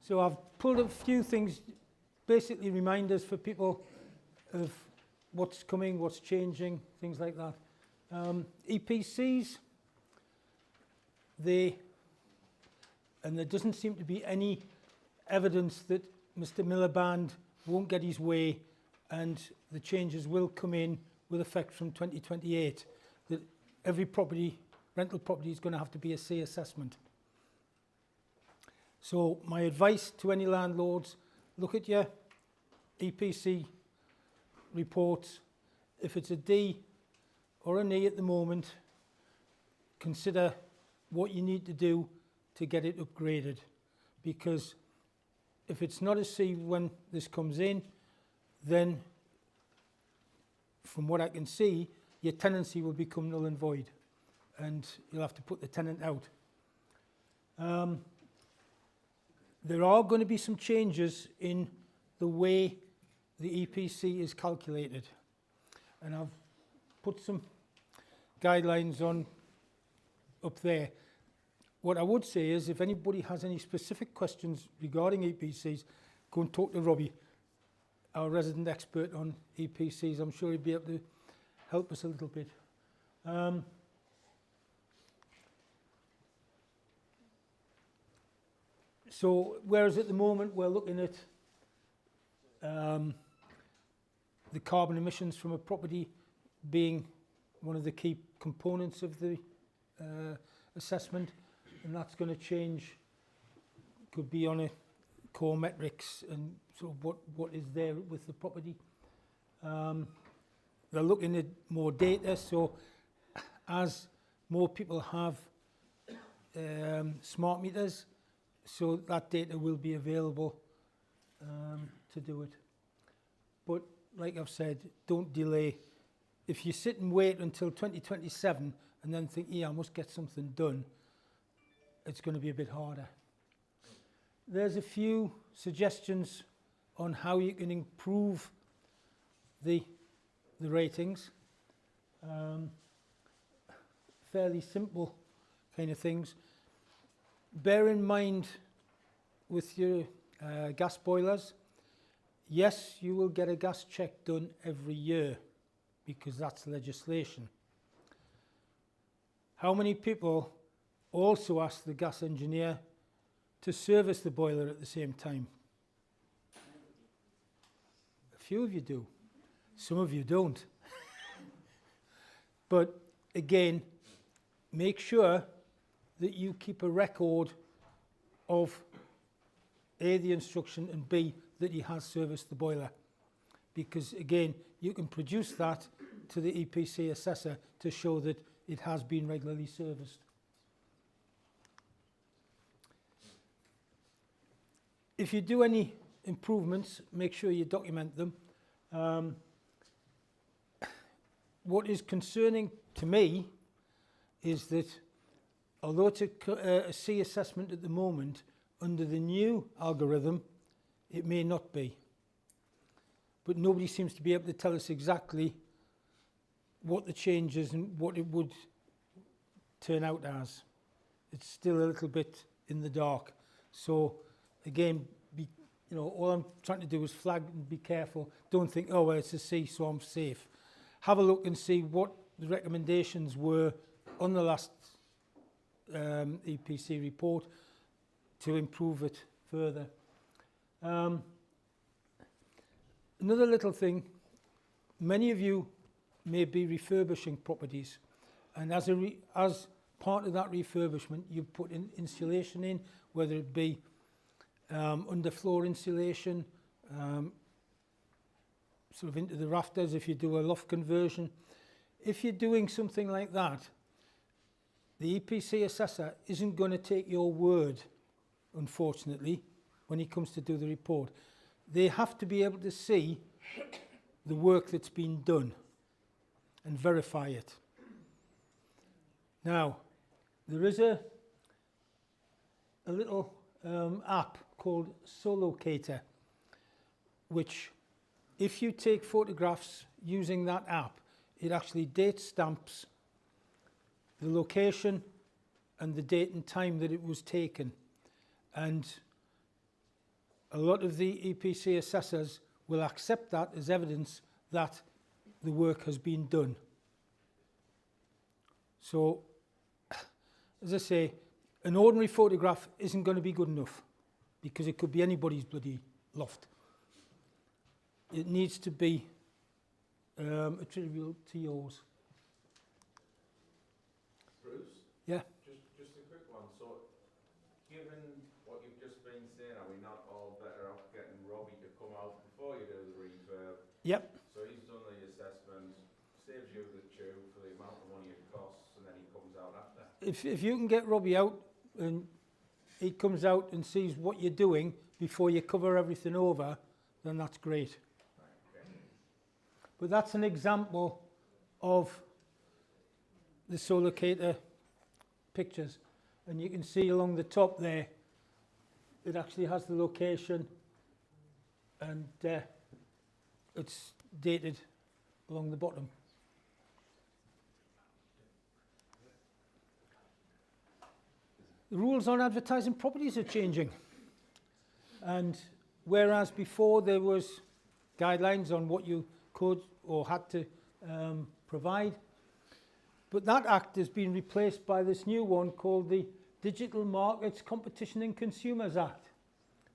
So I've pulled a few things, basically reminders for people of what's coming, what's changing, things like that. EPCs, and there doesn't seem to be any evidence that Mr. Miliband won't get his way and the changes will come in with effect from 2028, that every property, rental property, is going to have to be a C assessment. So my advice to any landlords, look at your EPC reports. If it's a D or an E at the moment, consider what you need to do to get it upgraded, because if it's not a C when this comes in, then from what I can see, your tenancy will become null and void and you'll have to put the tenant out. There are going to be some changes in the way the EPC is calculated, and I've put some guidelines on up there. What I would say is, if anybody has any specific questions regarding EPCs, go and talk to Robbie, our resident expert on EPCs. I'm sure he'd be able to help us a little bit. So, whereas at the moment we're looking at the carbon emissions from a property being one of the key components of the assessment, and that's going to change, could be on a core metrics and sort of what is there with the property. They're looking at more data, so as more people have smart meters, so that data will be available to do it. But like I've said, don't delay. If you sit and wait until 2027 and then think, yeah, I must get something done, it's going to be a bit harder. There's a few suggestions on how you can improve the ratings. Fairly simple kind of things. Bear in mind with your gas boilers, yes, you will get a gas check done every year because that's legislation. How many people also ask the gas engineer to service the boiler at the same time? A few of you do. Some of you don't. But again, make sure that you keep a record of A, the instruction, and B, that he has serviced the boiler. Because again, you can produce that to the EPC assessor to show that it has been regularly serviced. If you do any improvements, make sure you document them. What is concerning to me is that although it's a C assessment at the moment, under the new algorithm, it may not be. But nobody seems to be able to tell us exactly what the change is and what it would turn out as. It's still a little bit in the dark. So again, all I'm trying to do is flag and be careful. Don't think, oh, well, it's a C, so I'm safe. Have a look and see what the recommendations were on the last EPC report to improve it further. Another little thing, many of you may be refurbishing properties, and as part of that refurbishment, you put in insulation in, whether it be underfloor insulation, sort of into the rafters if you do a loft conversion. If you're doing something like that, the EPC assessor isn't going to take your word, unfortunately, when he comes to do the report. They have to be able to see the work that's been done and verify it. Now, there is a little app called Solocator, which if you take photographs using that app, it actually date stamps the location and the date and time that it was taken. And a lot of the EPC assessors will accept that as evidence that the work has been done. So, as I say, an ordinary photograph isn't going to be good enough because it could be anybody's bloody loft. It needs to be attributable to yours. Bruce? Yeah. Just a quick one. So, given what you've just been saying, are we not all better off getting Robbie to come out before you do the refurb? Yep. So he's done the assessment, saves you the tube for the amount of money it costs, and then he comes out after. If you can get Robbie out and he comes out and sees what you're doing before you cover everything over, then that's great. Right, okay. But that's an example of the solar locator pictures. And you can see along the top there, it actually has the location and it's dated along the bottom. The rules on advertising properties are changing. And whereas before there was guidelines on what you could or had to provide, but that act has been replaced by this new one called the Digital Markets Competition and Consumers Act,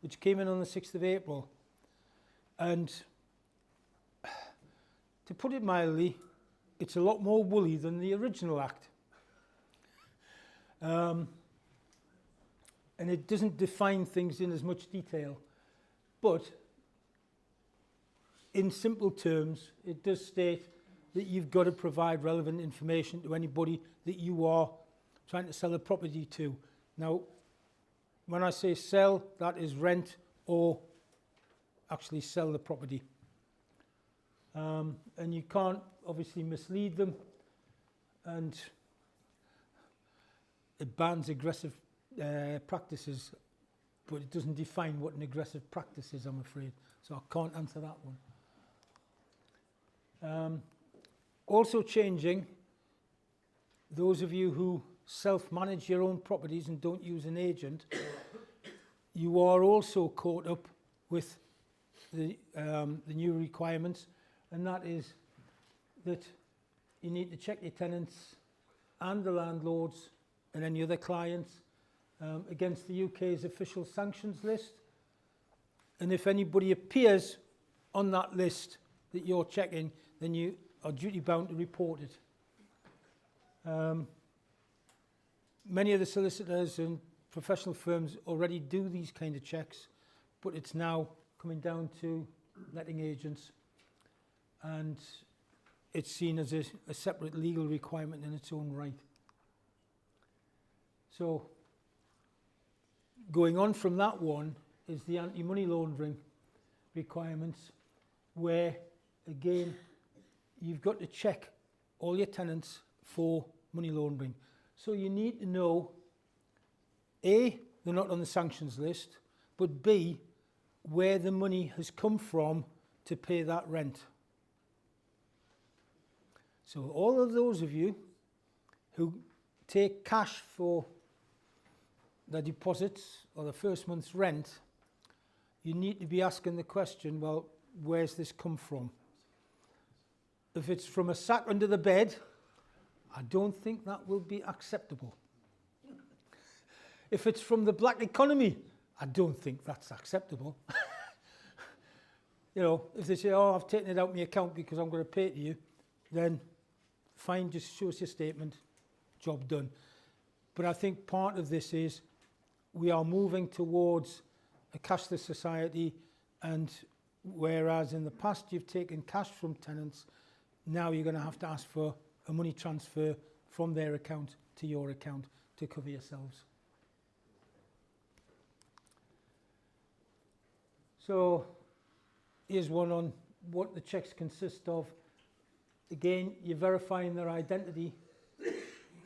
which came in on the 6th of April. And to put it mildly, it's a lot more woolly than the original act. And it doesn't define things in as much detail. But in simple terms, it does state that you've got to provide relevant information to anybody that you are trying to sell a property to. Now, when I say sell, that is rent or actually sell the property. And you can't obviously mislead them, and it bans aggressive practices, but it doesn't define what an aggressive practice is, I'm afraid. So I can't answer that one. Also changing, those of you who self-manage your own properties and don't use an agent, you are also caught up with the new requirements, and that is that you need to check your tenants and the landlords and any other clients against the UK's official sanctions list. And if anybody appears on that list that you're checking, then you are duty bound to report it. Many of the solicitors and professional firms already do these kind of checks, but it's now coming down to letting agents, and it's seen as a separate legal requirement in its own right. So going on from that one is the anti-money laundering requirements, where again you've got to check all your tenants for money laundering. So you need to know, A, they're not on the sanctions list, but B, where the money has come from to pay that rent. So all of those of you who take cash for the deposits or the first month's rent, you need to be asking the question, well, where's this come from? If it's from a sack under the bed, I don't think that will be acceptable. If it's from the black economy, I don't think that's acceptable. You know, if they say, oh, I've taken it out of my account because I'm going to pay it to you, then fine, just show us your statement, job done. But I think part of this is we are moving towards a cashless society, and whereas in the past you've taken cash from tenants, now you're going to have to ask for a money transfer from their account to your account to cover yourselves. So here's one on what the checks consist of. Again, you're verifying their identity.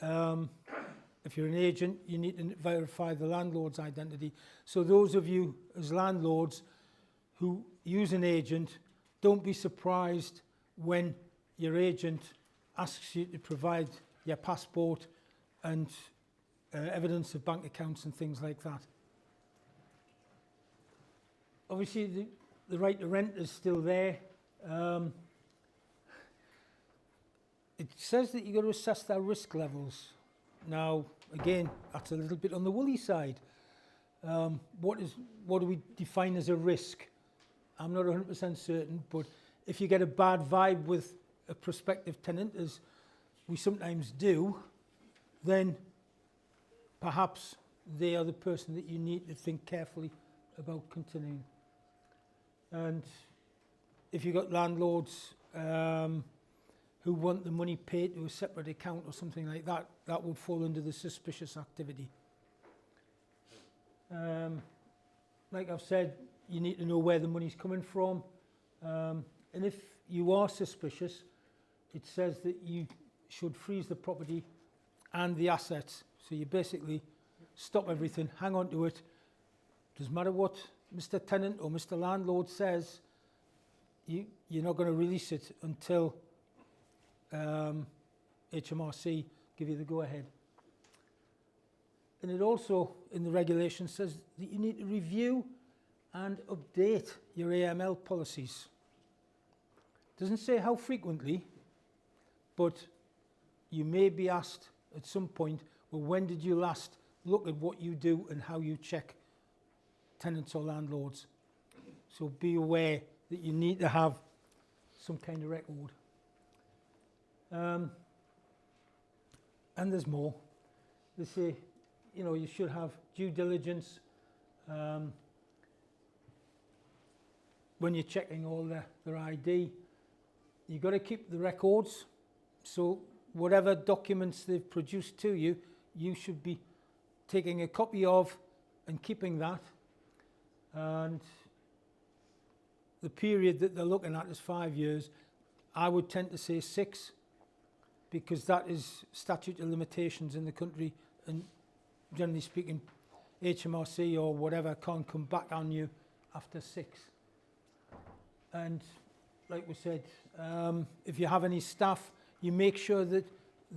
If you're an agent, you need to verify the landlord's identity. So those of you as landlords who use an agent, don't be surprised when your agent asks you to provide your passport and evidence of bank accounts and things like that. obviously the right to rent is still there. It says that you've got to assess their risk levels. Now, again, that's a little bit on the woolly side. What do we define as a risk? I'm not 100% certain, but if you get a bad vibe with a prospective tenant, as we sometimes do, then perhaps they are the person that you need to think carefully about continuing. And if you've got landlords who want the money paid to a separate account or something like that, that would fall under the suspicious activity. Like I've said, you need to know where the money's coming from. And if you are suspicious, it says that you should freeze the property and the assets. So you basically stop everything, hang on to it. Doesn't matter what Mr. Tenant or Mr. Landlord says, you're not going to release it until HMRC give you the go-ahead. And it also, in the regulation, says that you need to review and update your AML policies. Doesn't say how frequently, but you may be asked at some point, well, when did you last look at what you do and how you check tenants or landlords? So be aware that you need to have some kind of record. And there's more. They say, you know, you should have due diligence when you're checking all their ID. You've got to keep the records. So whatever documents they've produced to you, you should be taking a copy of and keeping that. And the period that they're looking at is 5 years. I would tend to say 6, because that is statute of limitations in the country, and generally speaking, HMRC or whatever can't come back on you after 6. And like we said, if you have any staff, you make sure that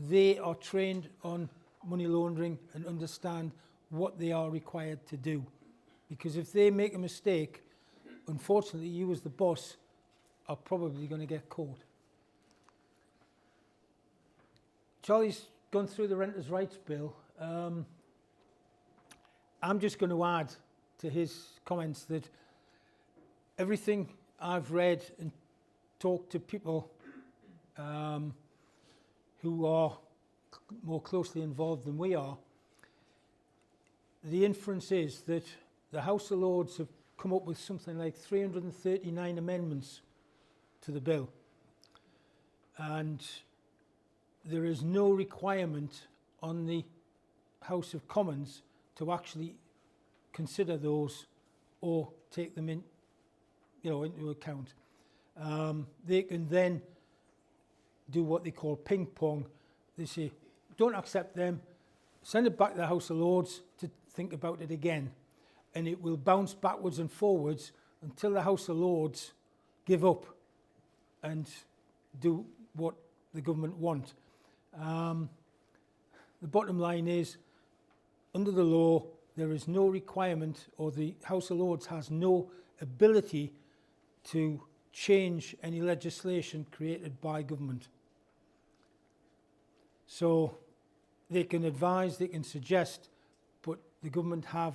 they are trained on money laundering and understand what they are required to do. Because if they make a mistake, unfortunately, you as the boss are probably going to get caught. Charlie's gone through the Renters' Rights Bill. I'm just going to add to his comments that everything I've read and talked to people who are more closely involved than we are, the inference is that the House of Lords have come up with something like 339 amendments to the bill. And there is no requirement on the House of Commons to actually consider those or take them in, into account. They can then do what they call ping pong. They say, don't accept them, send it back to the House of Lords to think about it again. And it will bounce backwards and forwards until the House of Lords give up and do what the government want. The bottom line is, under the law, there is no requirement, or the House of Lords has no ability to change any legislation created by government. So they can advise, they can suggest, but the government have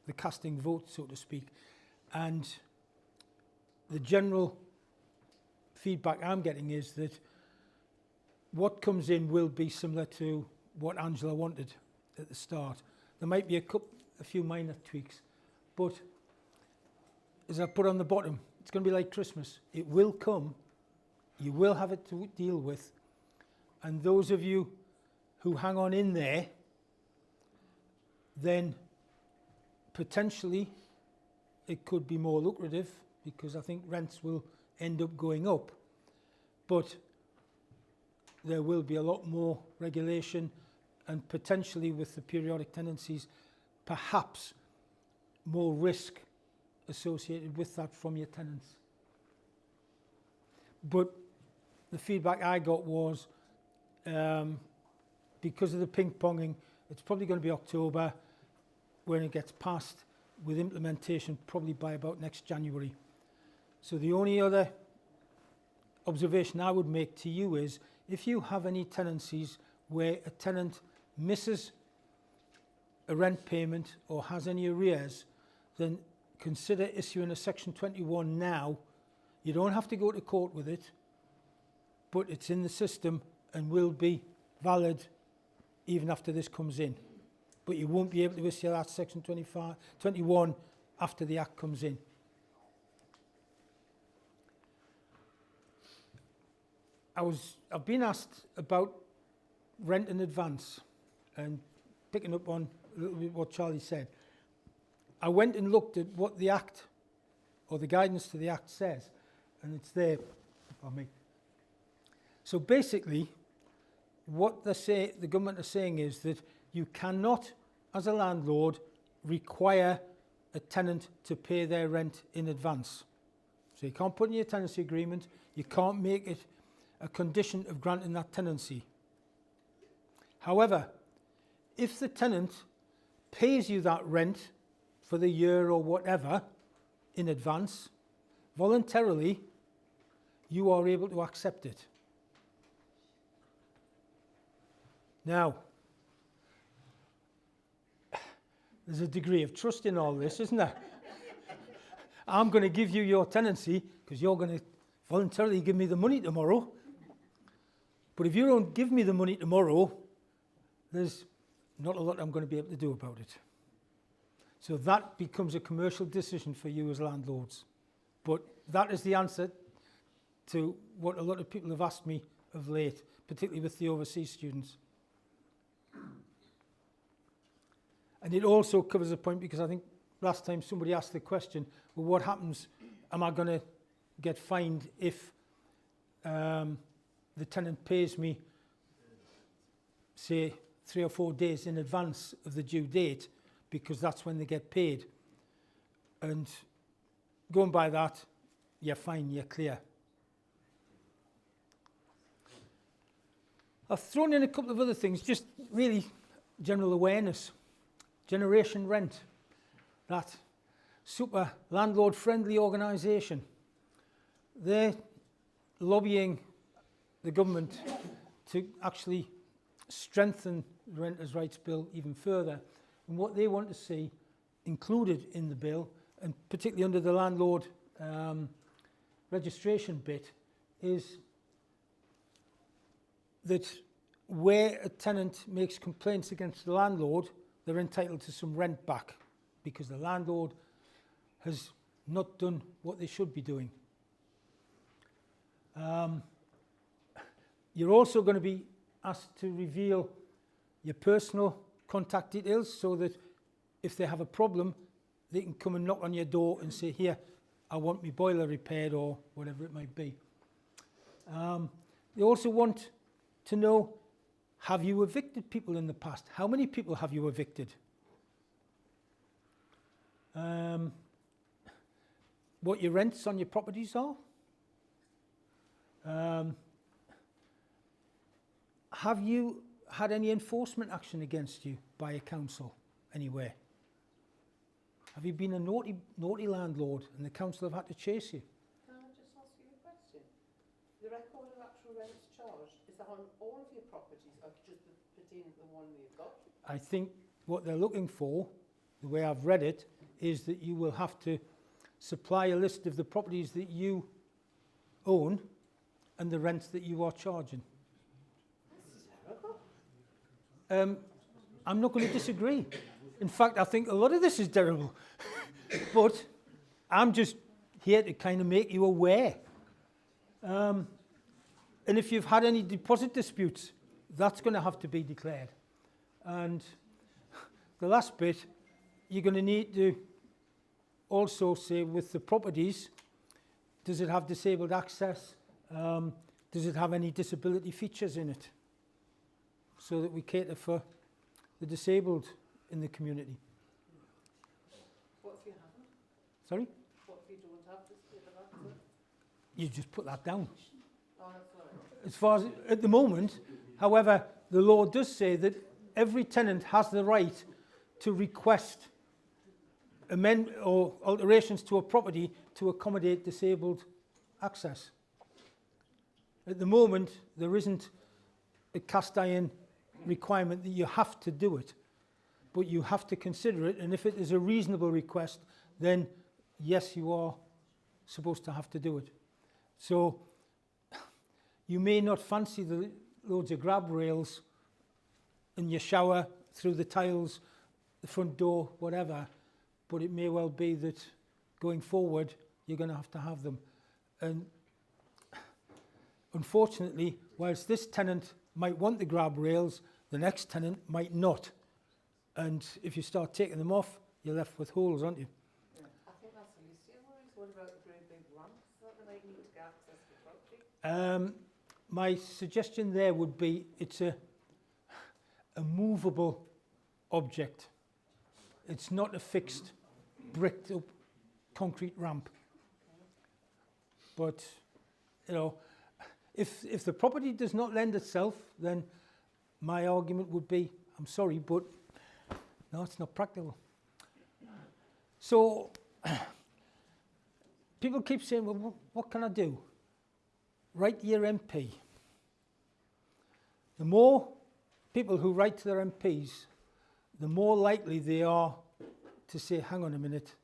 the casting vote, so to speak. And the general feedback I'm getting is that what comes in will be similar to what Angela wanted at the start. There might be a few minor tweaks, but as I put on the bottom, it's going to be like Christmas. It will come, you will have it to deal with, and those of you who hang on in there, then potentially it could be more lucrative, because I think rents will end up going up, but there will be a lot more regulation, and potentially with the periodic tenancies, perhaps more risk associated with that from your tenants. But the feedback I got was, because of the ping-ponging, it's probably going to be October when it gets passed. with implementation probably by about next January. So the only other observation I would make to you is, if you have any tenancies where a tenant misses a rent payment or has any arrears, then consider issuing a Section 21 now. You don't have to go to court with it, but it's in the system and will be valid even after this comes in. But you won't be able to issue that Section 21 after the Act comes in. I've been asked about rent in advance, and picking up on a little bit what Charlie said. I went and looked at what the Act, or the guidance to the Act says, and it's there for me. So basically, what the government are saying is that you cannot, as a landlord, require a tenant to pay their rent in advance. So you can't put in your tenancy agreement, you can't make it a condition of granting that tenancy. However, if the tenant pays you that rent for the year or whatever in advance, voluntarily, you are able to accept it. Now, there's a degree of trust in all this, isn't there? I'm going to give you your tenancy because you're going to voluntarily give me the money tomorrow. But if you don't give me the money tomorrow, there's not a lot I'm going to be able to do about it. So that becomes a commercial decision for you as landlords. But that is the answer to what a lot of people have asked me of late, particularly with the overseas students. And it also covers a point, because I think last time somebody asked the question, well, what happens, am I going to get fined if the tenant pays me, say, 3 or 4 days in advance of the due date, because that's when they get paid? And going by that, you're fine, you're clear. I've thrown in a couple of other things, just really general awareness. Generation Rent, that super landlord-friendly organisation, they're lobbying the government to actually strengthen the Renters' Rights Bill even further. And what they want to see included in the bill, and particularly under the landlord registration bit, is that where a tenant makes complaints against the landlord, they're entitled to some rent back because the landlord has not done what they should be doing. You're also going to be asked to reveal your personal contact details so that if they have a problem, they can come and knock on your door and say, here, I want my boiler repaired, or whatever it might be. They also want to know, have you evicted people in the past? How many people have you evicted? What your rents on your properties are? Have you had any enforcement action against you by a council anywhere? Have you been a naughty landlord and the council have had to chase you? Can I just ask you a question? The record of actual rents charged, is that on all of your properties or just pertaining to the one you've got? I think what they're looking for, the way I've read it, is that you will have to supply a list of the properties that you own and the rents that you are charging. That's terrible. I'm not going to disagree. In fact, I think a lot of this is terrible. But I'm just here to kind of make you aware. And if you've had any deposit disputes, that's going to have to be declared. And the last bit, you're going to need to also say with the properties, does it have disabled access? Does it have any disability features in it? So that we cater for the disabled in the community. What if you haven't? Sorry? What if you don't have disabled access? You just put that down. Oh, that's all right. As far as at the moment, however, the law does say that every tenant has the right to request amend or alterations to a property to accommodate disabled access. At the moment, there isn't a cast iron requirement that you have to do it, but you have to consider it, and if it is a reasonable request, then yes, you are supposed to have to do it. So you may not fancy the loads of grab rails in your shower, through the tiles, the front door, whatever, but it may well be that going forward you're going to have them. And unfortunately, whilst this tenant might want the grab rails, the next tenant might not. And if you start taking them off, you're left with holes, aren't you? Yeah. I think that's the least of your worries. What about the great big ramps that they might need to get access to property? My suggestion there would be it's a movable object. It's not a fixed bricked up concrete ramp. But, you know, if the property does not lend itself, then my argument would be, I'm sorry, but no, it's not practical. So people keep saying, well, what can I do? Write to your MP. The more people who write to their MPs, the more likely they are to say, hang on a minute.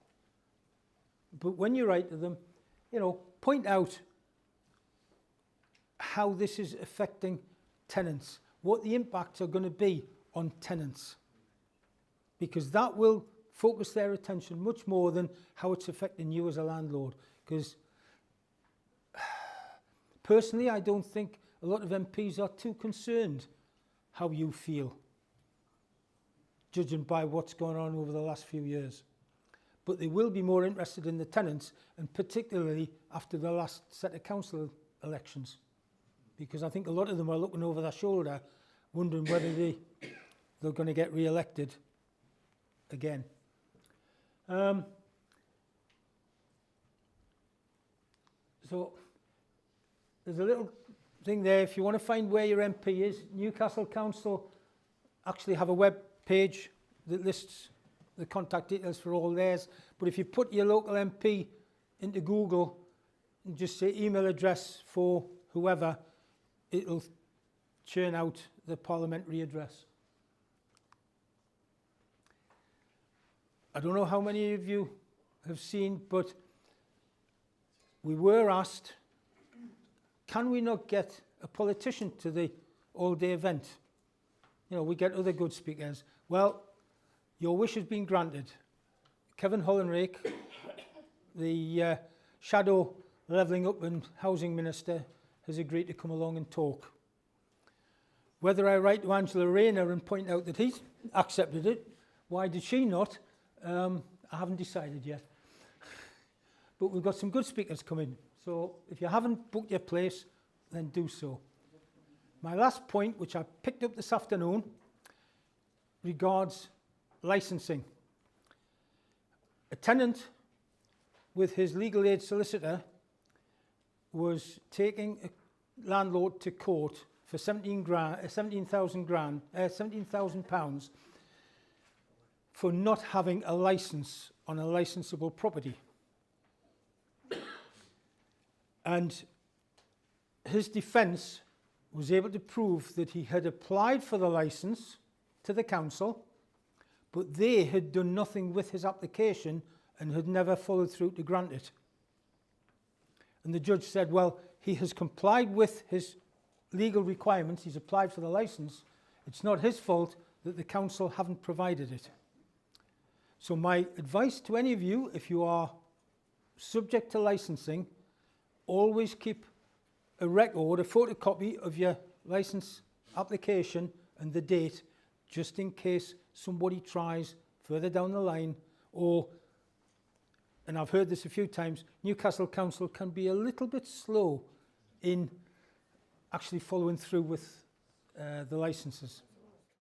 But when you write to them, you know, point out how this is affecting tenants, what the impacts are going to be on tenants, because that will focus their attention much more than how it's affecting you as a landlord. Because personally, I don't think a lot of MPs are too concerned how you feel, judging by what's gone on over the last few years. But they will be more interested in the tenants, and particularly after the last set of council elections, because I think a lot of them are looking over their shoulder, wondering whether they're going to get re-elected again. So there's a little thing there. If you want to find where your MP is, Newcastle Council actually have a web page that lists the contact details for all theirs. But if you put your local MP into Google and just say email address for whoever, it'll churn out the parliamentary address. I don't know how many of you have seen, but we were asked, can we not get a politician to the all-day event? You know, we get other good speakers. Well, your wish has been granted. Kevin Hollenrake, the shadow levelling up and housing minister, has agreed to come along and talk. Whether I write to Angela Rayner and point out that he's accepted it, why did she not? I haven't decided yet. But we've got some good speakers coming. So if you haven't booked your place, then do so. My last point, which I picked up this afternoon, regards licensing. A tenant with his legal aid solicitor was taking a landlord to court for £17,000 for not having a license on a licensable property. And his defence was able to prove that he had applied for the licence to the council, but they had done nothing with his application and had never followed through to grant it. And the judge said, well, he has complied with his legal requirements, he's applied for the licence, it's not his fault that the council haven't provided it. So my advice to any of you, if you are subject to licensing, always keep a record, a photocopy of your licence application and the date, just in case somebody tries further down the line, or, and I've heard this a few times, Newcastle Council can be a little bit slow in actually following through with the licences.